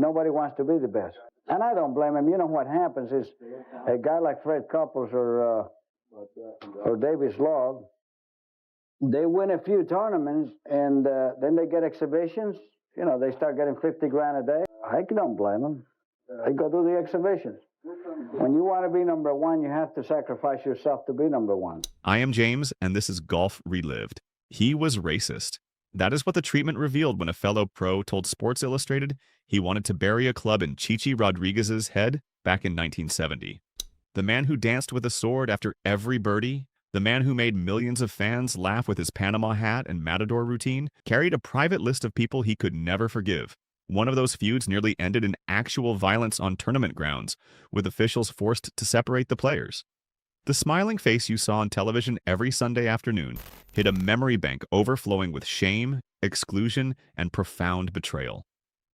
Nobody wants to be the best. And I don't blame him. You know what happens is a guy like Fred Couples or Davis Log, they win a few tournaments, and then they get exhibitions. You know, they start getting 50 grand a day. I don't blame them. They go do the exhibitions. When you want to be number one, you have to sacrifice yourself to be number one. I am James, and this is Golf Relived. He was racist. That is what the treatment revealed when a fellow pro told Sports Illustrated he wanted to bury a club in Chichi Rodríguez's head back in 1970. The man who danced with a sword after every birdie, the man who made millions of fans laugh with his Panama hat and matador routine, carried a private list of people he could never forgive. One of those feuds nearly ended in actual violence on tournament grounds, with officials forced to separate the players. The smiling face you saw on television every Sunday afternoon hid a memory bank overflowing with shame, exclusion, and profound betrayal.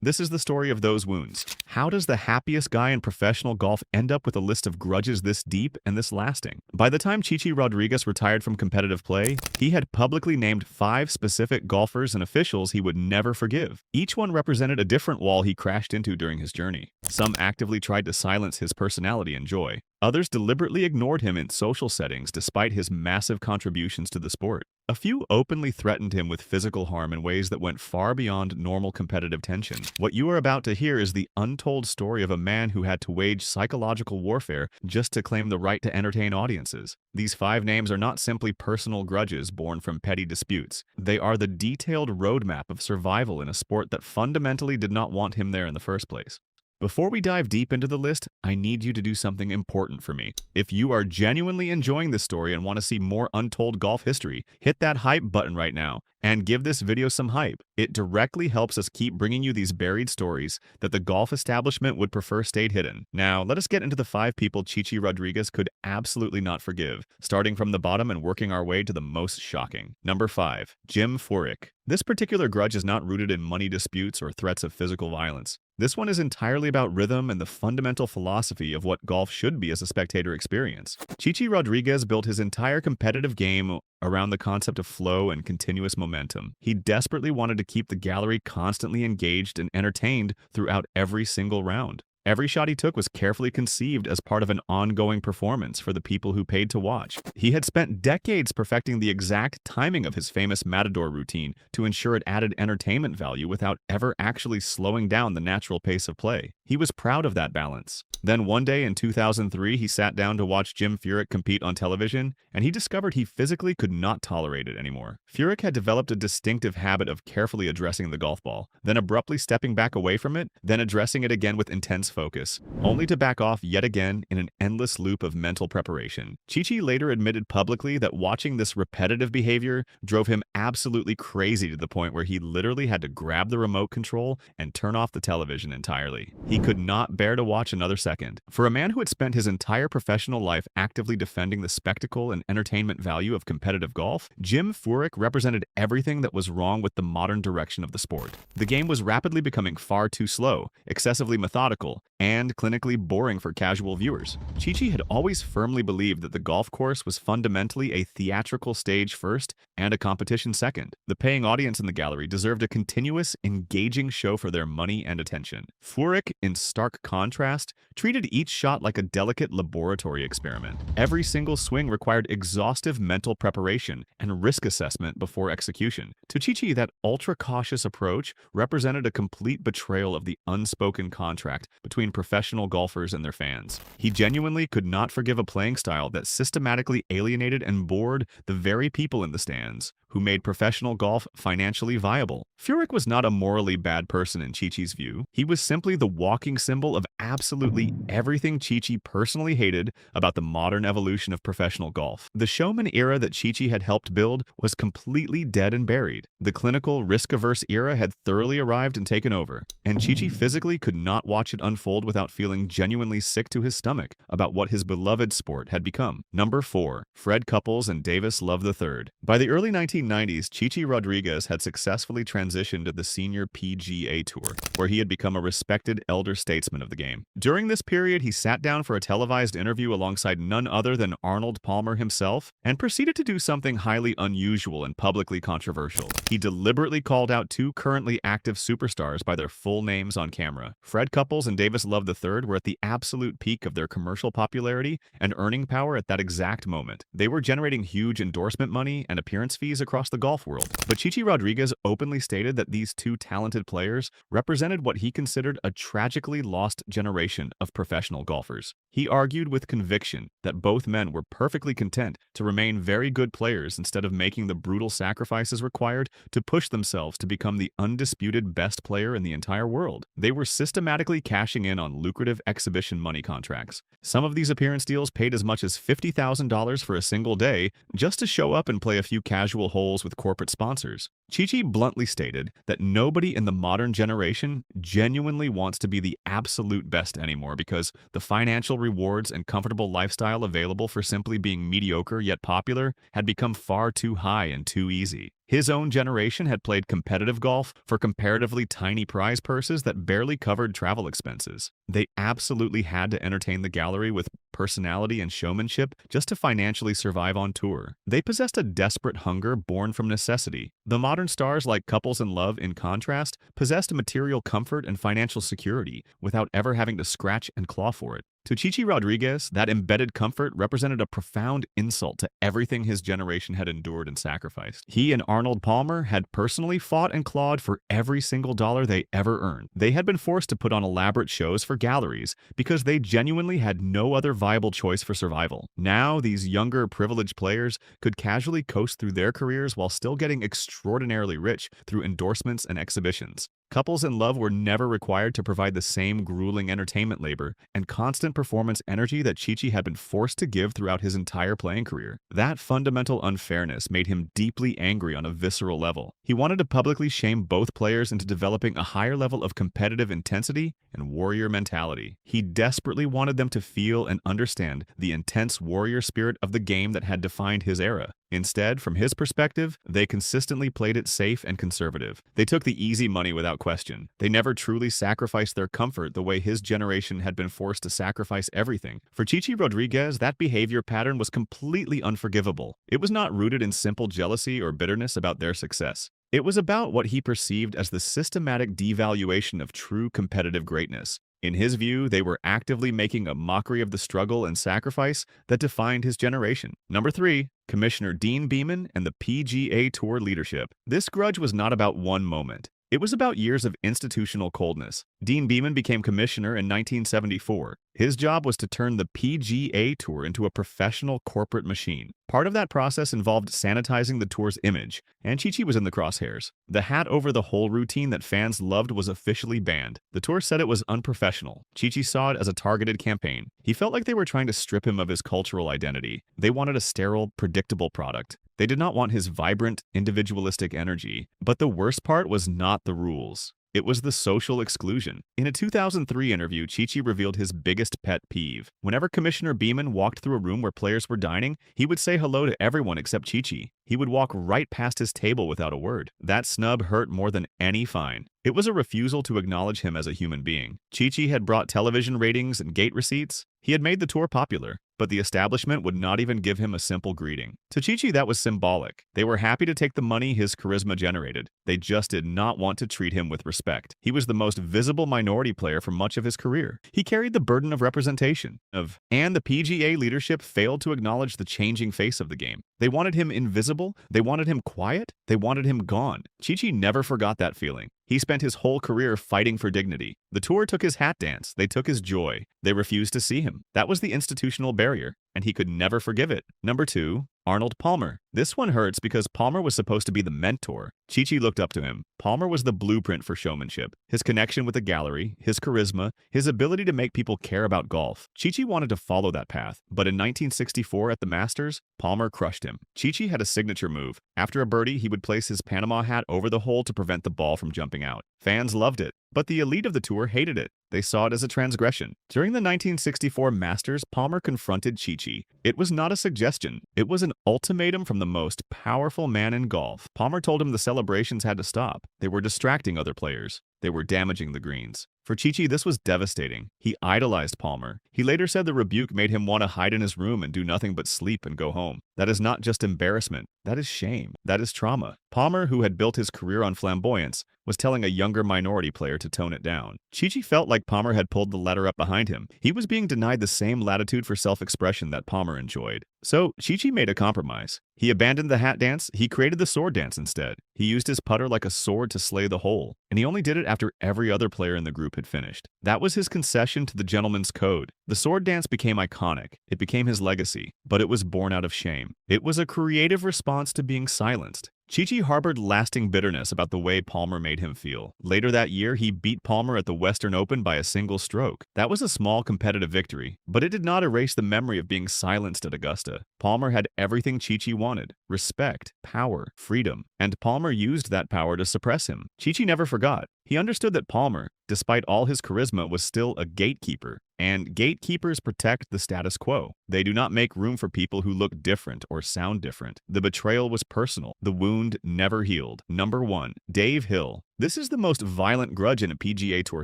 This is the story of those wounds. How does the happiest guy in professional golf end up with a list of grudges this deep and this lasting? By the time Chichi Rodríguez retired from competitive play, he had publicly named 5 specific golfers and officials he would never forgive. Each one represented a different wall he crashed into during his journey. Some actively tried to silence his personality and joy. Others deliberately ignored him in social settings despite his massive contributions to the sport. A few openly threatened him with physical harm in ways that went far beyond normal competitive tension. What you are about to hear is the untold story of a man who had to wage psychological warfare just to claim the right to entertain audiences. These 5 names are not simply personal grudges born from petty disputes. They are the detailed roadmap of survival in a sport that fundamentally did not want him there in the first place. Before we dive deep into the list, I need you to do something important for me. If you are genuinely enjoying this story and want to see more untold golf history, hit that hype button right now and give this video some hype. It directly helps us keep bringing you these buried stories that the golf establishment would prefer stayed hidden. Now, let us get into the 5 people Chichi Rodríguez could absolutely not forgive, starting from the bottom and working our way to the most shocking. Number 5. Jim Furyk. This particular grudge is not rooted in money disputes or threats of physical violence. This one is entirely about rhythm and the fundamental philosophy of what golf should be as a spectator experience. Chichi Rodríguez built his entire competitive game around the concept of flow and continuous momentum. He desperately wanted to keep the gallery constantly engaged and entertained throughout every single round. Every shot he took was carefully conceived as part of an ongoing performance for the people who paid to watch. He had spent decades perfecting the exact timing of his famous matador routine to ensure it added entertainment value without ever actually slowing down the natural pace of play. He was proud of that balance. Then one day in 2003, he sat down to watch Jim Furyk compete on television, and he discovered he physically could not tolerate it anymore. Furyk had developed a distinctive habit of carefully addressing the golf ball, then abruptly stepping back away from it, then addressing it again with intense focus, only to back off yet again in an endless loop of mental preparation. Chichi later admitted publicly that watching this repetitive behavior drove him absolutely crazy to the point where he literally had to grab the remote control and turn off the television entirely. He could not bear to watch another second. For a man who had spent his entire professional life actively defending the spectacle and entertainment value of competitive golf, Jim Furyk represented everything that was wrong with the modern direction of the sport. The game was rapidly becoming far too slow, excessively methodical, and clinically boring for casual viewers. Chichi had always firmly believed that the golf course was fundamentally a theatrical stage first and a competition second. The paying audience in the gallery deserved a continuous, engaging show for their money and attention. Furyk, in stark contrast, treated each shot like a delicate laboratory experiment. Every single swing required exhaustive mental preparation and risk assessment before execution. To Chichi, that ultra-cautious approach represented a complete betrayal of the unspoken contract between professional golfers and their fans. He genuinely could not forgive a playing style that systematically alienated and bored the very people in the stands who made professional golf financially viable. Furyk was not a morally bad person in Chichi's view. He was simply the walking symbol of absolutely everything Chichi personally hated about the modern evolution of professional golf. The showman era that Chichi had helped build was completely dead and buried. The clinical, risk-averse era had thoroughly arrived and taken over, and Chichi physically could not watch it unfold without feeling genuinely sick to his stomach about what his beloved sport had become. Number 4. Fred Couples and Davis Love III. By the early 1990s, 1990s, Chichi Rodríguez had successfully transitioned to the senior PGA Tour, where he had become a respected elder statesman of the game. During this period, he sat down for a televised interview alongside none other than Arnold Palmer himself and proceeded to do something highly unusual and publicly controversial. He deliberately called out two currently active superstars by their full names on camera. Fred Couples and Davis Love III were at the absolute peak of their commercial popularity and earning power at that exact moment. They were generating huge endorsement money and appearance fees across the golf world. But Chichi Rodríguez openly stated that these two talented players represented what he considered a tragically lost generation of professional golfers. He argued with conviction that both men were perfectly content to remain very good players instead of making the brutal sacrifices required to push themselves to become the undisputed best player in the entire world. They were systematically cashing in on lucrative exhibition money contracts. Some of these appearance deals paid as much as $50,000 for a single day just to show up and play a few casual holes with corporate sponsors. Chichi bluntly stated that nobody in the modern generation genuinely wants to be the absolute best anymore because the financial rewards and comfortable lifestyle available for simply being mediocre yet popular had become far too high and too easy. His own generation had played competitive golf for comparatively tiny prize purses that barely covered travel expenses. They absolutely had to entertain the gallery with personality and showmanship just to financially survive on tour. They possessed a desperate hunger born from necessity. The modern stars like Couples and Love, in contrast, possessed material comfort and financial security without ever having to scratch and claw for it. To Chichi Rodríguez, that embedded comfort represented a profound insult to everything his generation had endured and sacrificed. He and Arnold Palmer had personally fought and clawed for every single dollar they ever earned. They had been forced to put on elaborate shows for galleries because they genuinely had no other viable choice for survival. Now, these younger, privileged players could casually coast through their careers while still getting extraordinarily rich through endorsements and exhibitions. Couples in Love were never required to provide the same grueling entertainment labor and constant performance energy that Chichi had been forced to give throughout his entire playing career. That fundamental unfairness made him deeply angry on a visceral level. He wanted to publicly shame both players into developing a higher level of competitive intensity and warrior mentality. He desperately wanted them to feel and understand the intense warrior spirit of the game that had defined his era. Instead, from his perspective, they consistently played it safe and conservative. They took the easy money without question. They never truly sacrificed their comfort the way his generation had been forced to sacrifice everything. For Chichi Rodríguez, that behavior pattern was completely unforgivable. It was not rooted in simple jealousy or bitterness about their success. It was about what he perceived as the systematic devaluation of true competitive greatness. In his view, they were actively making a mockery of the struggle and sacrifice that defined his generation. Number 3. Commissioner Dean Beman and the PGA Tour leadership. This grudge was not about one moment. It was about years of institutional coldness. Dean Beman became commissioner in 1974. His job was to turn the PGA Tour into a professional corporate machine. Part of that process involved sanitizing the tour's image, and Chichi was in the crosshairs. The hat over the hole routine that fans loved was officially banned. The tour said it was unprofessional. Chichi saw it as a targeted campaign. He felt like they were trying to strip him of his cultural identity. They wanted a sterile, predictable product. They did not want his vibrant, individualistic energy. But the worst part was not the rules. It was the social exclusion. In a 2003 interview, Chichi revealed his biggest pet peeve. Whenever Commissioner Beman walked through a room where players were dining, he would say hello to everyone except Chichi. He would walk right past his table without a word. That snub hurt more than any fine. It was a refusal to acknowledge him as a human being. Chichi had brought television ratings and gate receipts. He had made the tour popular, but the establishment would not even give him a simple greeting. To Chichi, that was symbolic. They were happy to take the money his charisma generated. They just did not want to treat him with respect. He was the most visible minority player for much of his career. He carried the burden of representation, and the PGA leadership failed to acknowledge the changing face of the game. They wanted him invisible, they wanted him quiet, they wanted him gone. Chichi never forgot that feeling. He spent his whole career fighting for dignity. The tour took his hat dance, they took his joy. They refused to see him. That was the institutional barrier, and he could never forgive it. Number 2. Arnold Palmer. This one hurts because Palmer was supposed to be the mentor. Chichi looked up to him. Palmer was the blueprint for showmanship. His connection with the gallery, his charisma, his ability to make people care about golf. Chichi wanted to follow that path, but in 1964 at the Masters, Palmer crushed him. Chichi had a signature move. After a birdie, he would place his Panama hat over the hole to prevent the ball from jumping out. Fans loved it, but the elite of the tour hated it. They saw it as a transgression. During the 1964 Masters, Palmer confronted Chichi. It was not a suggestion. It was an ultimatum from the the most powerful man in golf. Palmer told him the celebrations had to stop. They were distracting other players. They were damaging the greens. For Chi-Chi, this was devastating. He idolized Palmer. He later said the rebuke made him want to hide in his room and do nothing but sleep and go home. That is not just embarrassment. That is shame. That is trauma. Palmer, who had built his career on flamboyance, was telling a younger minority player to tone it down. Chi-Chi felt like Palmer had pulled the ladder up behind him. He was being denied the same latitude for self-expression that Palmer enjoyed. So, Chi-Chi made a compromise. He abandoned the hat dance, he created the sword dance instead. He used his putter like a sword to slay the hole, and he only did it after every other player in the group had finished. That was his concession to the gentleman's code. The sword dance became iconic. It became his legacy, but it was born out of shame. It was a creative response to being silenced. Chi-Chi harbored lasting bitterness about the way Palmer made him feel. Later that year, he beat Palmer at the Western Open by a single stroke. That was a small competitive victory, but it did not erase the memory of being silenced at Augusta. Palmer had everything Chi-Chi wanted: respect, power, freedom, and Palmer used that power to suppress him. Chi-Chi never forgot. He understood that Palmer, despite all his charisma, was still a gatekeeper. And gatekeepers protect the status quo. They do not make room for people who look different or sound different. The betrayal was personal. The wound never healed. Number 1. Dave Hill. This is the most violent grudge in a PGA Tour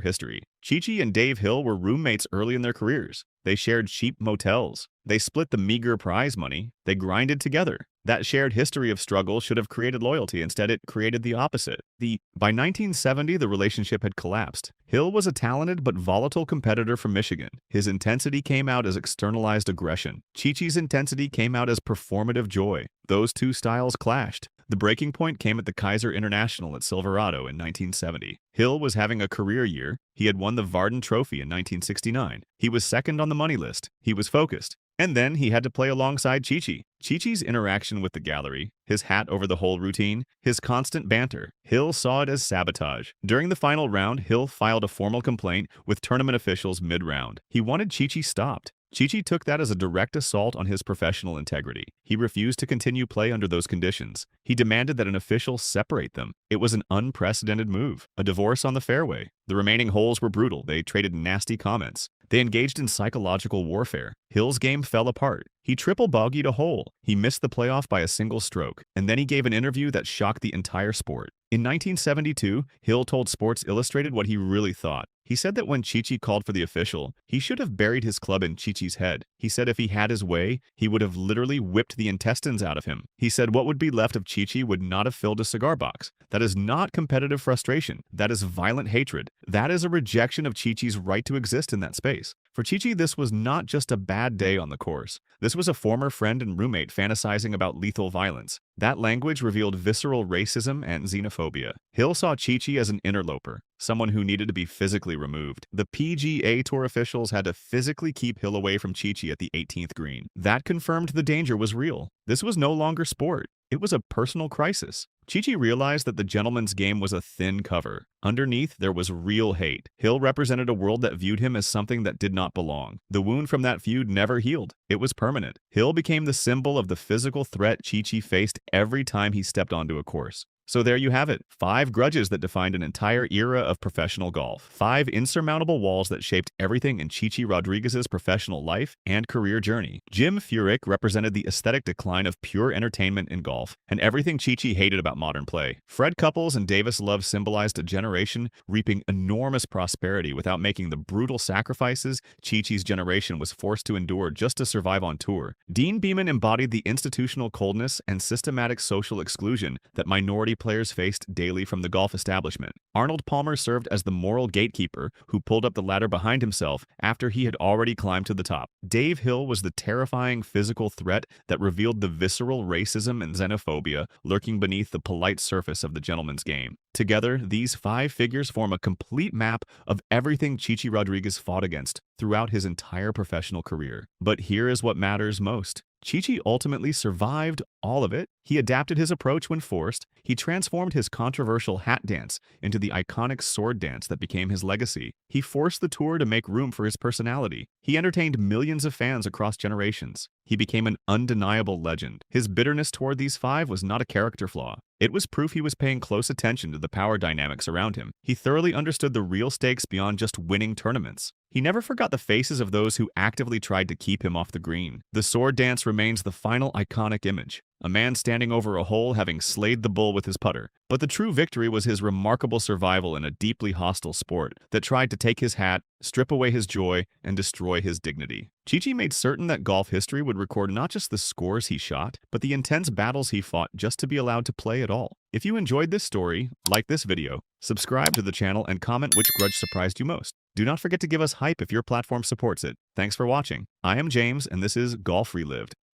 history. Chi-Chi and Dave Hill were roommates early in their careers. They shared cheap motels. They split the meager prize money. They grinded together. That shared history of struggle should have created loyalty. Instead, it created the opposite. By 1970, the relationship had collapsed. Hill was a talented but volatile competitor from Michigan. His intensity came out as externalized aggression. Chi-Chi's intensity came out as performative joy. Those two styles clashed. The breaking point came at the Kaiser International at Silverado in 1970. Hill was having a career year. He had won the Varden Trophy in 1969. He was second on the money list. He was focused. And then he had to play alongside Chi-Chi. Chi-Chi's interaction with the gallery, his hat over the hole routine, his constant banter. Hill saw it as sabotage. During the final round, Hill filed a formal complaint with tournament officials mid-round. He wanted Chi-Chi stopped. Chi-Chi took that as a direct assault on his professional integrity. He refused to continue play under those conditions. He demanded that an official separate them. It was an unprecedented move. A divorce on the fairway. The remaining holes were brutal. They traded nasty comments. They engaged in psychological warfare. Hill's game fell apart. He triple bogeyed a hole. He missed the playoff by a single stroke. And then he gave an interview that shocked the entire sport. In 1972, Hill told Sports Illustrated what he really thought. He said that when Chi-Chi called for the official, he should have buried his club in Chi-Chi's head. He said if he had his way, he would have literally whipped the intestines out of him. He said what would be left of Chi-Chi would not have filled a cigar box. That is not competitive frustration. That is violent hatred. That is a rejection of Chi-Chi's right to exist in that space. For Chi-Chi, this was not just a bad day on the course. This was a former friend and roommate fantasizing about lethal violence. That language revealed visceral racism and xenophobia. Hill saw Chi-Chi as an interloper, someone who needed to be physically removed. The PGA Tour officials had to physically keep Hill away from Chi-Chi at the 18th green. That confirmed the danger was real. This was no longer sport. It was a personal crisis. Chi-Chi realized that the gentleman's game was a thin cover. Underneath, there was real hate. Hill represented a world that viewed him as something that did not belong. The wound from that feud never healed. It was permanent. Hill became the symbol of the physical threat Chi-Chi faced every time he stepped onto a course. So there you have it. 5 grudges that defined an entire era of professional golf. 5 insurmountable walls that shaped everything in Chi-Chi Rodríguez's professional life and career journey. Jim Furyk represented the aesthetic decline of pure entertainment in golf, and everything Chi-Chi hated about modern play. Fred Couples and Davis Love symbolized a generation reaping enormous prosperity without making the brutal sacrifices Chi-Chi's generation was forced to endure just to survive on tour. Dean Beman embodied the institutional coldness and systematic social exclusion that minority players faced daily from the golf establishment. Arnold Palmer served as the moral gatekeeper who pulled up the ladder behind himself after he had already climbed to the top. Dave Hill was the terrifying physical threat that revealed the visceral racism and xenophobia lurking beneath the polite surface of the gentleman's game. Together, these 5 figures form a complete map of everything Chi-Chi Rodríguez fought against throughout his entire professional career. But here is what matters most. Chi-Chi ultimately survived all of it. He adapted his approach when forced. He transformed his controversial hat dance into the iconic sword dance that became his legacy. He forced the tour to make room for his personality. He entertained millions of fans across generations. He became an undeniable legend. His bitterness toward these 5 was not a character flaw. It was proof he was paying close attention to the power dynamics around him. He thoroughly understood the real stakes beyond just winning tournaments. He never forgot the faces of those who actively tried to keep him off the green. The sword dance remains the final iconic image. a man standing over a hole having slayed the bull with his putter. But the true victory was his remarkable survival in a deeply hostile sport that tried to take his hat, strip away his joy, and destroy his dignity. Chi-Chi made certain that golf history would record not just the scores he shot, but the intense battles he fought just to be allowed to play at all. If you enjoyed this story, like this video, subscribe to the channel and comment which grudge surprised you most. Do not forget to give us hype if your platform supports it. Thanks for watching. I am James, and this is Golf Relived.